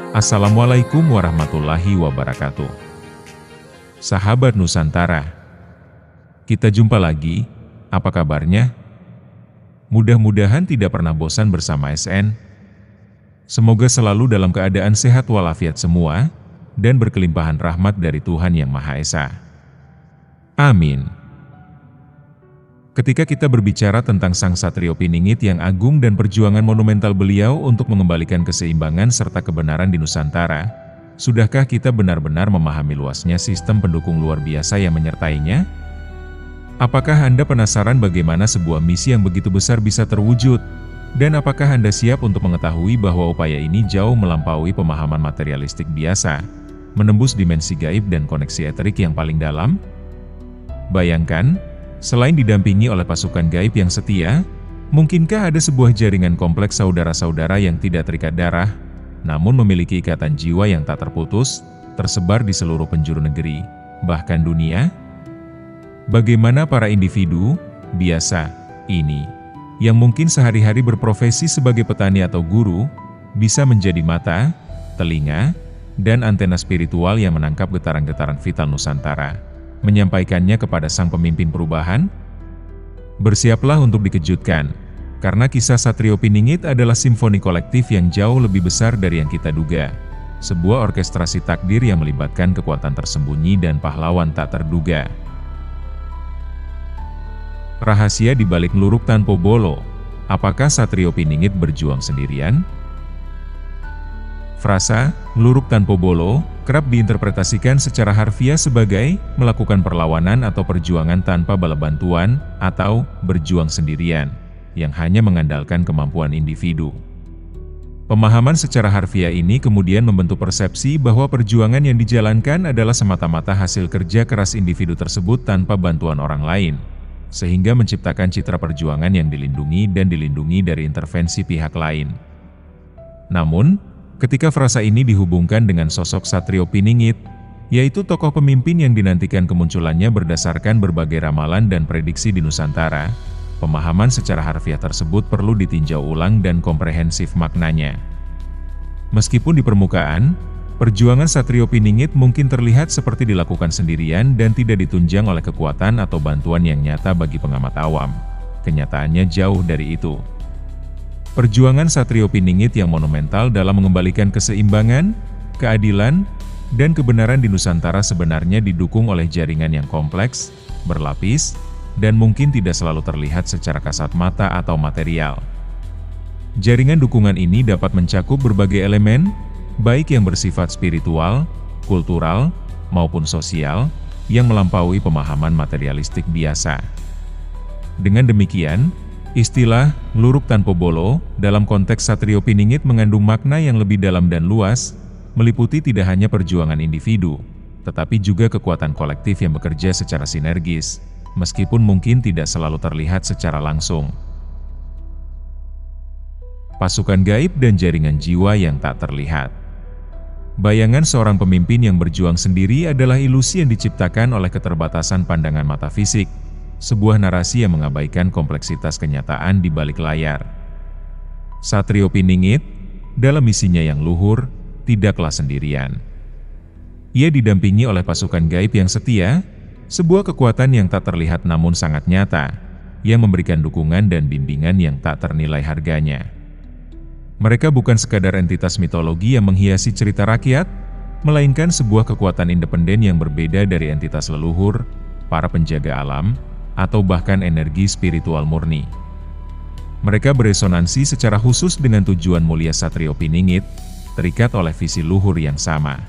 Assalamualaikum warahmatullahi wabarakatuh. Sahabat Nusantara, kita jumpa lagi, apa kabarnya? Mudah-mudahan tidak pernah bosan bersama SN. Semoga selalu dalam keadaan sehat walafiat semua, dan berkelimpahan rahmat dari Tuhan Yang Maha Esa. Amin. Ketika kita berbicara tentang Sang Satrio Piningit yang agung dan perjuangan monumental beliau untuk mengembalikan keseimbangan serta kebenaran di Nusantara, sudahkah kita benar-benar memahami luasnya sistem pendukung luar biasa yang menyertainya? Apakah Anda penasaran bagaimana sebuah misi yang begitu besar bisa terwujud? Dan apakah Anda siap untuk mengetahui bahwa upaya ini jauh melampaui pemahaman materialistik biasa, menembus dimensi gaib dan koneksi eterik yang paling dalam? Bayangkan, selain didampingi oleh pasukan gaib yang setia, mungkinkah ada sebuah jaringan kompleks saudara-saudara yang tidak terikat darah, namun memiliki ikatan jiwa yang tak terputus, tersebar di seluruh penjuru negeri, bahkan dunia? Bagaimana para individu biasa ini, yang mungkin sehari-hari berprofesi sebagai petani atau guru, bisa menjadi mata, telinga, dan antena spiritual yang menangkap getaran-getaran vital Nusantara, menyampaikannya kepada sang pemimpin perubahan? Bersiaplah untuk dikejutkan, karena kisah Satrio Piningit adalah simfoni kolektif yang jauh lebih besar dari yang kita duga. Sebuah orkestrasi takdir yang melibatkan kekuatan tersembunyi dan pahlawan tak terduga. Rahasia di balik Ngluruk Tanpa Bolo. Apakah Satrio Piningit berjuang sendirian? Frasa "Ngluruk Tanpa Bolo" kerap diinterpretasikan secara harfiah sebagai melakukan perlawanan atau perjuangan tanpa bala bantuan, atau berjuang sendirian, yang hanya mengandalkan kemampuan individu. Pemahaman secara harfiah ini kemudian membentuk persepsi bahwa perjuangan yang dijalankan adalah semata-mata hasil kerja keras individu tersebut tanpa bantuan orang lain, sehingga menciptakan citra perjuangan yang dilindungi dari intervensi pihak lain. Namun, ketika frasa ini dihubungkan dengan sosok Satrio Piningit, yaitu tokoh pemimpin yang dinantikan kemunculannya berdasarkan berbagai ramalan dan prediksi di Nusantara, pemahaman secara harfiah tersebut perlu ditinjau ulang dan komprehensif maknanya. Meskipun di permukaan, perjuangan Satrio Piningit mungkin terlihat seperti dilakukan sendirian dan tidak ditunjang oleh kekuatan atau bantuan yang nyata bagi pengamat awam, kenyataannya jauh dari itu. Perjuangan Satrio Piningit yang monumental dalam mengembalikan keseimbangan, keadilan, dan kebenaran di Nusantara sebenarnya didukung oleh jaringan yang kompleks, berlapis, dan mungkin tidak selalu terlihat secara kasat mata atau material. Jaringan dukungan ini dapat mencakup berbagai elemen, baik yang bersifat spiritual, kultural, maupun sosial, yang melampaui pemahaman materialistik biasa. Dengan demikian, istilah "Ngluruk Tanpa Bolo" dalam konteks Satrio Piningit mengandung makna yang lebih dalam dan luas, meliputi tidak hanya perjuangan individu, tetapi juga kekuatan kolektif yang bekerja secara sinergis, meskipun mungkin tidak selalu terlihat secara langsung. Pasukan gaib dan jaringan jiwa yang tak terlihat. Bayangan seorang pemimpin yang berjuang sendiri adalah ilusi yang diciptakan oleh keterbatasan pandangan mata fisik, sebuah narasi yang mengabaikan kompleksitas kenyataan di balik layar. Satrio Piningit, dalam misinya yang luhur, tidaklah sendirian. Ia didampingi oleh pasukan gaib yang setia, sebuah kekuatan yang tak terlihat namun sangat nyata, yang memberikan dukungan dan bimbingan yang tak ternilai harganya. Mereka bukan sekadar entitas mitologi yang menghiasi cerita rakyat, melainkan sebuah kekuatan independen yang berbeda dari entitas leluhur, para penjaga alam, atau bahkan energi spiritual murni. Mereka beresonansi secara khusus dengan tujuan mulia Satrio Piningit, terikat oleh visi luhur yang sama.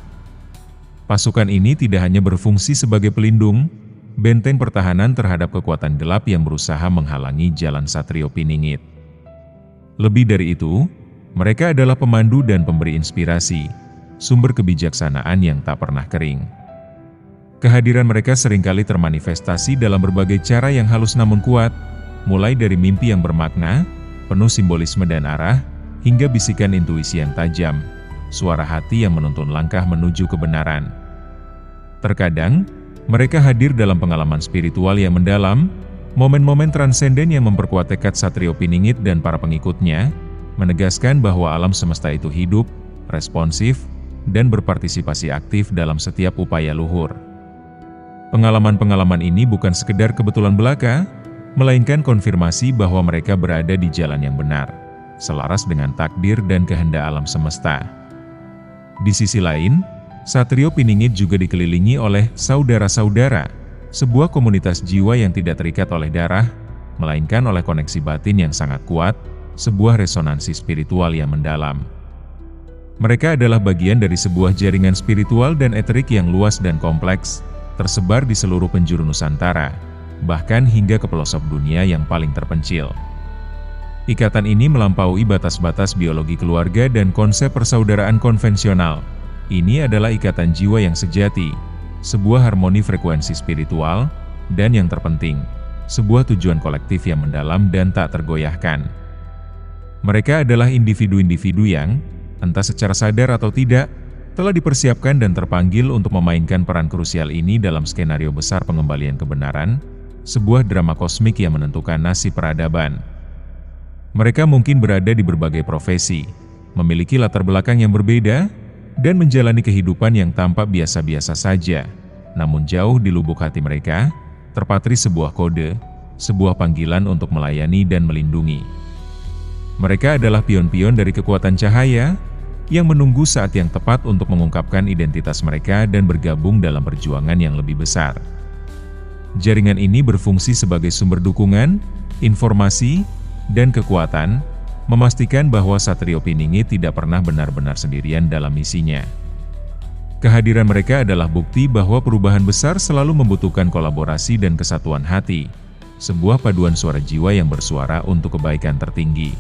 Pasukan ini tidak hanya berfungsi sebagai pelindung, benteng pertahanan terhadap kekuatan gelap yang berusaha menghalangi jalan Satrio Piningit. Lebih dari itu, mereka adalah pemandu dan pemberi inspirasi, sumber kebijaksanaan yang tak pernah kering. Kehadiran mereka seringkali termanifestasi dalam berbagai cara yang halus namun kuat, mulai dari mimpi yang bermakna, penuh simbolisme dan arah, hingga bisikan intuisi yang tajam, suara hati yang menuntun langkah menuju kebenaran. Terkadang, mereka hadir dalam pengalaman spiritual yang mendalam, momen-momen transenden yang memperkuat tekad Satrio Piningit dan para pengikutnya, menegaskan bahwa alam semesta itu hidup, responsif, dan berpartisipasi aktif dalam setiap upaya luhur. Pengalaman-pengalaman ini bukan sekedar kebetulan belaka, melainkan konfirmasi bahwa mereka berada di jalan yang benar, selaras dengan takdir dan kehendak alam semesta. Di sisi lain, Satrio Piningit juga dikelilingi oleh saudara-saudara, sebuah komunitas jiwa yang tidak terikat oleh darah, melainkan oleh koneksi batin yang sangat kuat, sebuah resonansi spiritual yang mendalam. Mereka adalah bagian dari sebuah jaringan spiritual dan eterik yang luas dan kompleks, tersebar di seluruh penjuru Nusantara, bahkan hingga ke pelosok dunia yang paling terpencil. Ikatan ini melampaui batas-batas biologi keluarga dan konsep persaudaraan konvensional. Ini adalah ikatan jiwa yang sejati, sebuah harmoni frekuensi spiritual, dan yang terpenting, sebuah tujuan kolektif yang mendalam dan tak tergoyahkan. Mereka adalah individu-individu yang, entah secara sadar atau tidak, telah dipersiapkan dan terpanggil untuk memainkan peran krusial ini dalam skenario besar pengembalian kebenaran, sebuah drama kosmik yang menentukan nasib peradaban. Mereka mungkin berada di berbagai profesi, memiliki latar belakang yang berbeda, dan menjalani kehidupan yang tampak biasa-biasa saja. Namun jauh di lubuk hati mereka, terpatri sebuah kode, sebuah panggilan untuk melayani dan melindungi. Mereka adalah pion-pion dari kekuatan cahaya, yang menunggu saat yang tepat untuk mengungkapkan identitas mereka dan bergabung dalam perjuangan yang lebih besar. Jaringan ini berfungsi sebagai sumber dukungan, informasi, dan kekuatan, memastikan bahwa Satrio Piningit tidak pernah benar-benar sendirian dalam misinya. Kehadiran mereka adalah bukti bahwa perubahan besar selalu membutuhkan kolaborasi dan kesatuan hati, sebuah paduan suara jiwa yang bersuara untuk kebaikan tertinggi.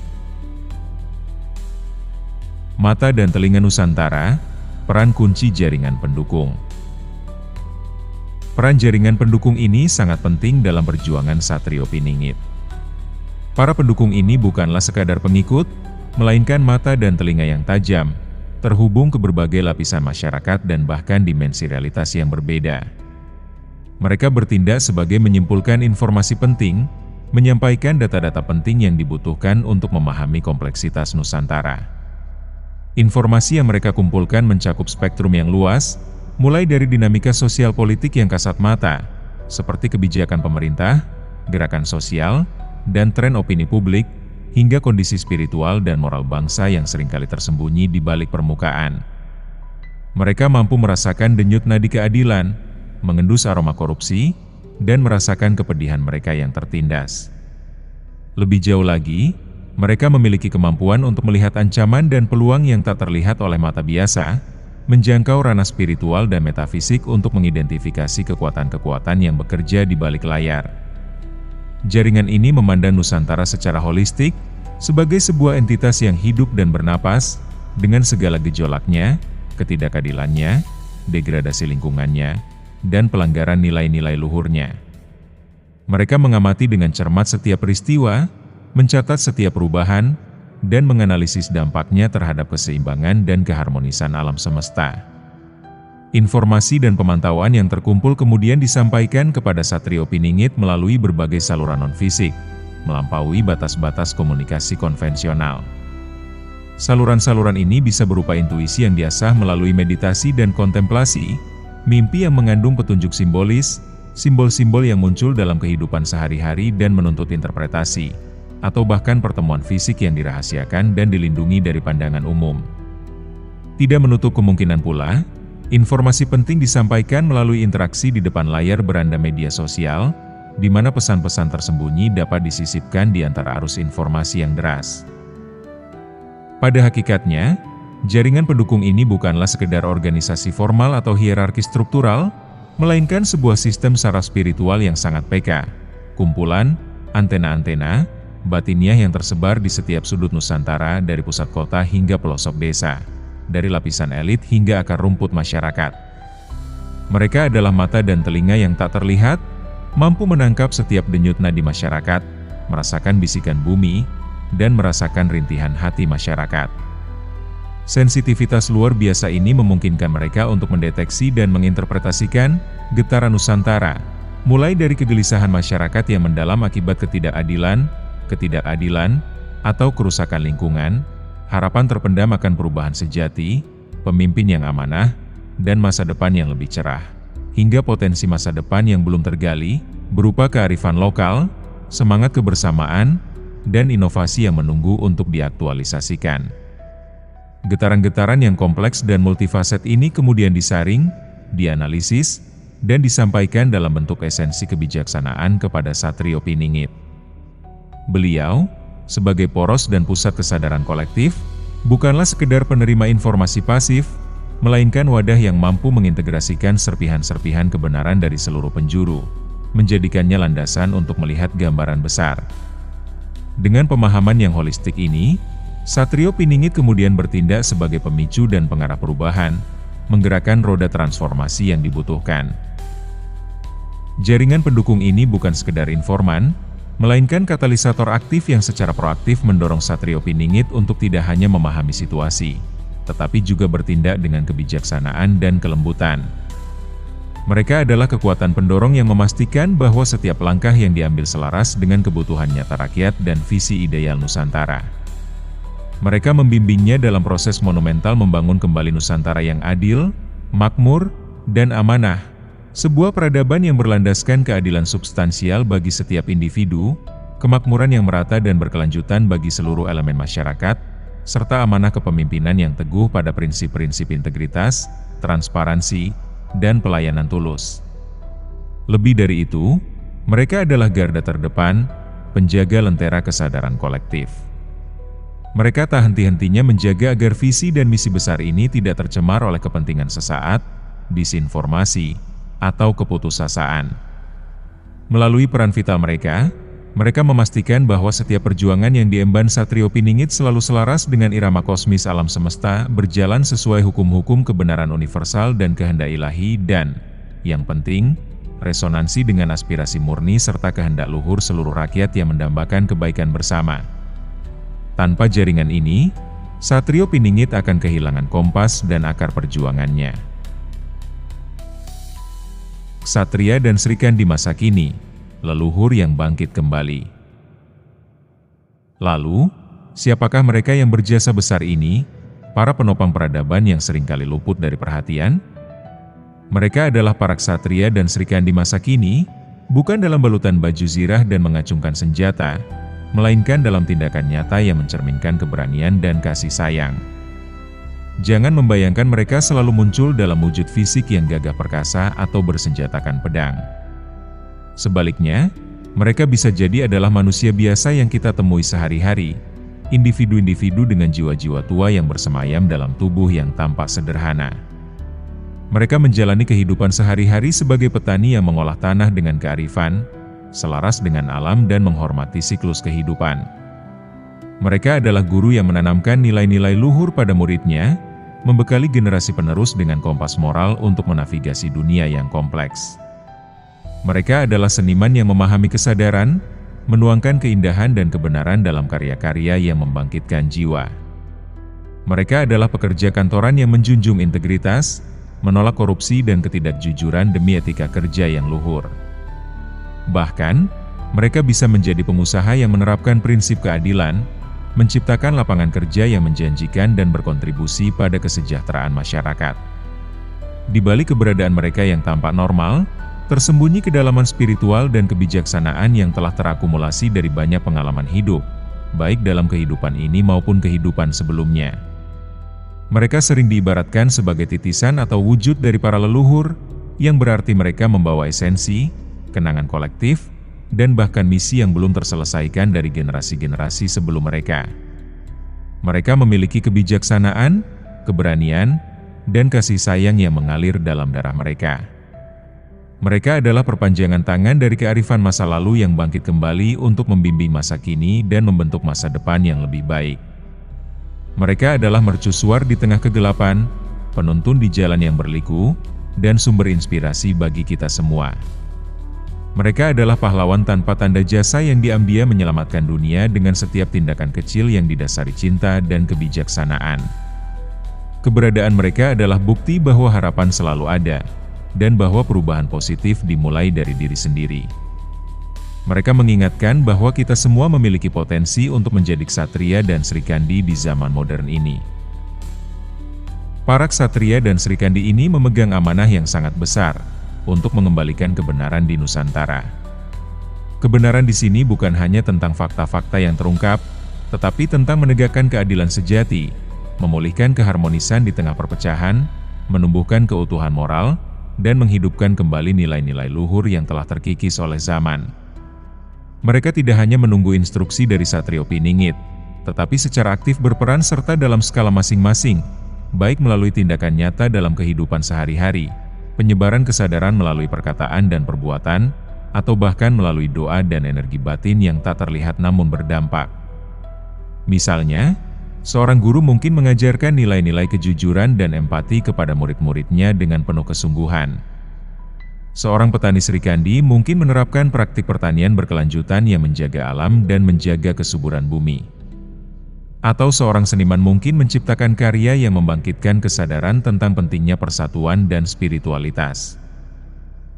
Mata dan telinga Nusantara, peran kunci jaringan pendukung. Peran jaringan pendukung ini sangat penting dalam perjuangan Satrio Piningit. Para pendukung ini bukanlah sekadar pengikut, melainkan mata dan telinga yang tajam, terhubung ke berbagai lapisan masyarakat dan bahkan dimensi realitas yang berbeda. Mereka bertindak sebagai menyimpulkan informasi penting, menyampaikan data-data penting yang dibutuhkan untuk memahami kompleksitas Nusantara. Informasi yang mereka kumpulkan mencakup spektrum yang luas, mulai dari dinamika sosial politik yang kasat mata, seperti kebijakan pemerintah, gerakan sosial, dan tren opini publik, hingga kondisi spiritual dan moral bangsa yang seringkali tersembunyi di balik permukaan. Mereka mampu merasakan denyut nadi keadilan, mengendus aroma korupsi, dan merasakan kepedihan mereka yang tertindas. Lebih jauh lagi, mereka memiliki kemampuan untuk melihat ancaman dan peluang yang tak terlihat oleh mata biasa, menjangkau ranah spiritual dan metafisik untuk mengidentifikasi kekuatan-kekuatan yang bekerja di balik layar. Jaringan ini memandang Nusantara secara holistik, sebagai sebuah entitas yang hidup dan bernapas, dengan segala gejolaknya, ketidakadilannya, degradasi lingkungannya, dan pelanggaran nilai-nilai luhurnya. Mereka mengamati dengan cermat setiap peristiwa, mencatat setiap perubahan, dan menganalisis dampaknya terhadap keseimbangan dan keharmonisan alam semesta. Informasi dan pemantauan yang terkumpul kemudian disampaikan kepada Satrio Piningit melalui berbagai saluran non-fisik, melampaui batas-batas komunikasi konvensional. Saluran-saluran ini bisa berupa intuisi yang diasah melalui meditasi dan kontemplasi, mimpi yang mengandung petunjuk simbolis, simbol-simbol yang muncul dalam kehidupan sehari-hari dan menuntut interpretasi, atau bahkan pertemuan fisik yang dirahasiakan dan dilindungi dari pandangan umum. Tidak menutup kemungkinan pula, informasi penting disampaikan melalui interaksi di depan layar beranda media sosial, di mana pesan-pesan tersembunyi dapat disisipkan di antara arus informasi yang deras. Pada hakikatnya, jaringan pendukung ini bukanlah sekedar organisasi formal atau hierarki struktural, melainkan sebuah sistem saraf spiritual yang sangat peka, kumpulan, antena-antena, batiniah yang tersebar di setiap sudut Nusantara dari pusat kota hingga pelosok desa, dari lapisan elit hingga akar rumput masyarakat. Mereka adalah mata dan telinga yang tak terlihat, mampu menangkap setiap denyut nadi masyarakat, merasakan bisikan bumi, dan merasakan rintihan hati masyarakat. Sensitivitas luar biasa ini memungkinkan mereka untuk mendeteksi dan menginterpretasikan getaran Nusantara, mulai dari kegelisahan masyarakat yang mendalam akibat ketidakadilan, atau kerusakan lingkungan, harapan terpendam akan perubahan sejati, pemimpin yang amanah, dan masa depan yang lebih cerah. Hingga potensi masa depan yang belum tergali, berupa kearifan lokal, semangat kebersamaan, dan inovasi yang menunggu untuk diaktualisasikan. Getaran-getaran yang kompleks dan multifaset ini kemudian disaring, dianalisis, dan disampaikan dalam bentuk esensi kebijaksanaan kepada Satrio Piningit. Beliau, sebagai poros dan pusat kesadaran kolektif, bukanlah sekedar penerima informasi pasif, melainkan wadah yang mampu mengintegrasikan serpihan-serpihan kebenaran dari seluruh penjuru, menjadikannya landasan untuk melihat gambaran besar. Dengan pemahaman yang holistik ini, Satrio Piningit kemudian bertindak sebagai pemicu dan pengarah perubahan, menggerakkan roda transformasi yang dibutuhkan. Jaringan pendukung ini bukan sekedar informan, melainkan katalisator aktif yang secara proaktif mendorong Satrio Piningit untuk tidak hanya memahami situasi, tetapi juga bertindak dengan kebijaksanaan dan kelembutan. Mereka adalah kekuatan pendorong yang memastikan bahwa setiap langkah yang diambil selaras dengan kebutuhan nyata rakyat dan visi ideal Nusantara. Mereka membimbingnya dalam proses monumental membangun kembali Nusantara yang adil, makmur, dan amanah. Sebuah peradaban yang berlandaskan keadilan substansial bagi setiap individu, kemakmuran yang merata dan berkelanjutan bagi seluruh elemen masyarakat, serta amanah kepemimpinan yang teguh pada prinsip-prinsip integritas, transparansi, dan pelayanan tulus. Lebih dari itu, mereka adalah garda terdepan, penjaga lentera kesadaran kolektif. Mereka tak henti-hentinya menjaga agar visi dan misi besar ini tidak tercemar oleh kepentingan sesaat, disinformasi, atau keputusasaan. Melalui peran vital mereka memastikan bahwa setiap perjuangan yang diemban Satrio Piningit selalu selaras dengan irama kosmis alam semesta, berjalan sesuai hukum-hukum kebenaran universal dan kehendak ilahi dan, yang penting, resonansi dengan aspirasi murni serta kehendak luhur seluruh rakyat yang mendambakan kebaikan bersama. Tanpa jaringan ini, Satrio Piningit akan kehilangan kompas dan akar perjuangannya. Ksatria dan Srikan di masa kini, leluhur yang bangkit kembali. Lalu, siapakah mereka yang berjasa besar ini, para penopang peradaban yang seringkali luput dari perhatian? Mereka adalah para ksatria dan Srikan di masa kini, bukan dalam balutan baju zirah dan mengacungkan senjata, melainkan dalam tindakan nyata yang mencerminkan keberanian dan kasih sayang. Jangan membayangkan mereka selalu muncul dalam wujud fisik yang gagah perkasa atau bersenjatakan pedang. Sebaliknya, mereka bisa jadi adalah manusia biasa yang kita temui sehari-hari, individu-individu dengan jiwa-jiwa tua yang bersemayam dalam tubuh yang tampak sederhana. Mereka menjalani kehidupan sehari-hari sebagai petani yang mengolah tanah dengan kearifan, selaras dengan alam dan menghormati siklus kehidupan. Mereka adalah guru yang menanamkan nilai-nilai luhur pada muridnya, membekali generasi penerus dengan kompas moral untuk menavigasi dunia yang kompleks. Mereka adalah seniman yang memahami kesadaran, menuangkan keindahan dan kebenaran dalam karya-karya yang membangkitkan jiwa. Mereka adalah pekerja kantoran yang menjunjung integritas, menolak korupsi dan ketidakjujuran demi etika kerja yang luhur. Bahkan, mereka bisa menjadi pengusaha yang menerapkan prinsip keadilan, menciptakan lapangan kerja yang menjanjikan dan berkontribusi pada kesejahteraan masyarakat. Di balik keberadaan mereka yang tampak normal, tersembunyi kedalaman spiritual dan kebijaksanaan yang telah terakumulasi dari banyak pengalaman hidup, baik dalam kehidupan ini maupun kehidupan sebelumnya. Mereka sering diibaratkan sebagai titisan atau wujud dari para leluhur, yang berarti mereka membawa esensi, kenangan kolektif, dan bahkan misi yang belum terselesaikan dari generasi-generasi sebelum mereka. Mereka memiliki kebijaksanaan, keberanian, dan kasih sayang yang mengalir dalam darah mereka. Mereka adalah perpanjangan tangan dari kearifan masa lalu yang bangkit kembali untuk membimbing masa kini dan membentuk masa depan yang lebih baik. Mereka adalah mercusuar di tengah kegelapan, penuntun di jalan yang berliku, dan sumber inspirasi bagi kita semua. Mereka adalah pahlawan tanpa tanda jasa yang diam-diam menyelamatkan dunia dengan setiap tindakan kecil yang didasari cinta dan kebijaksanaan. Keberadaan mereka adalah bukti bahwa harapan selalu ada, dan bahwa perubahan positif dimulai dari diri sendiri. Mereka mengingatkan bahwa kita semua memiliki potensi untuk menjadi ksatria dan Srikandi di zaman modern ini. Para ksatria dan Srikandi ini memegang amanah yang sangat besar untuk mengembalikan kebenaran di Nusantara. Kebenaran di sini bukan hanya tentang fakta-fakta yang terungkap, tetapi tentang menegakkan keadilan sejati, memulihkan keharmonisan di tengah perpecahan, menumbuhkan keutuhan moral, dan menghidupkan kembali nilai-nilai luhur yang telah terkikis oleh zaman. Mereka tidak hanya menunggu instruksi dari Satrio Piningit, tetapi secara aktif berperan serta dalam skala masing-masing, baik melalui tindakan nyata dalam kehidupan sehari-hari, penyebaran kesadaran melalui perkataan dan perbuatan, atau bahkan melalui doa dan energi batin yang tak terlihat namun berdampak. Misalnya, seorang guru mungkin mengajarkan nilai-nilai kejujuran dan empati kepada murid-muridnya dengan penuh kesungguhan. Seorang petani Srikandi mungkin menerapkan praktik pertanian berkelanjutan yang menjaga alam dan menjaga kesuburan bumi. Atau seorang seniman mungkin menciptakan karya yang membangkitkan kesadaran tentang pentingnya persatuan dan spiritualitas.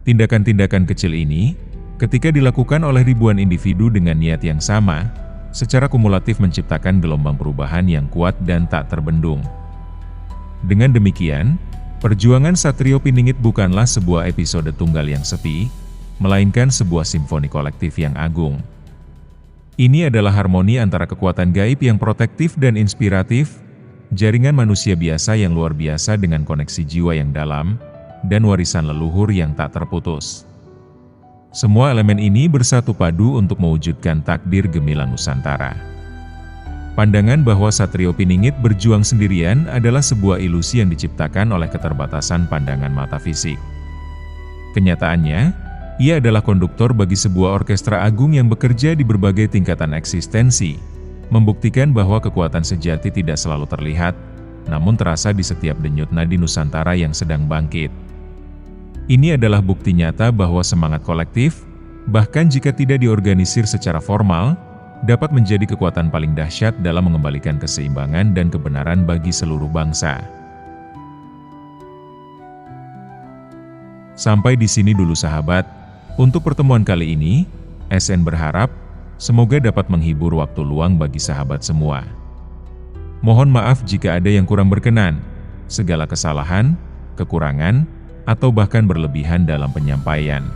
Tindakan-tindakan kecil ini, ketika dilakukan oleh ribuan individu dengan niat yang sama, secara kumulatif menciptakan gelombang perubahan yang kuat dan tak terbendung. Dengan demikian, perjuangan Satrio Piningit bukanlah sebuah episode tunggal yang sepi, melainkan sebuah simfoni kolektif yang agung. Ini adalah harmoni antara kekuatan gaib yang protektif dan inspiratif, jaringan manusia biasa yang luar biasa dengan koneksi jiwa yang dalam, dan warisan leluhur yang tak terputus. Semua elemen ini bersatu padu untuk mewujudkan takdir gemilang Nusantara. Pandangan bahwa Satrio Piningit berjuang sendirian adalah sebuah ilusi yang diciptakan oleh keterbatasan pandangan mata fisik. Kenyataannya, ia adalah konduktor bagi sebuah orkestra agung yang bekerja di berbagai tingkatan eksistensi, membuktikan bahwa kekuatan sejati tidak selalu terlihat, namun terasa di setiap denyut nadi Nusantara yang sedang bangkit. Ini adalah bukti nyata bahwa semangat kolektif, bahkan jika tidak diorganisir secara formal, dapat menjadi kekuatan paling dahsyat dalam mengembalikan keseimbangan dan kebenaran bagi seluruh bangsa. Sampai di sini dulu sahabat, untuk pertemuan kali ini, SN berharap, semoga dapat menghibur waktu luang bagi sahabat semua. Mohon maaf jika ada yang kurang berkenan, segala kesalahan, kekurangan, atau bahkan berlebihan dalam penyampaian.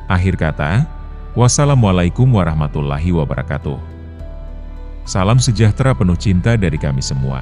Akhir kata, wassalamualaikum warahmatullahi wabarakatuh. Salam sejahtera penuh cinta dari kami semua.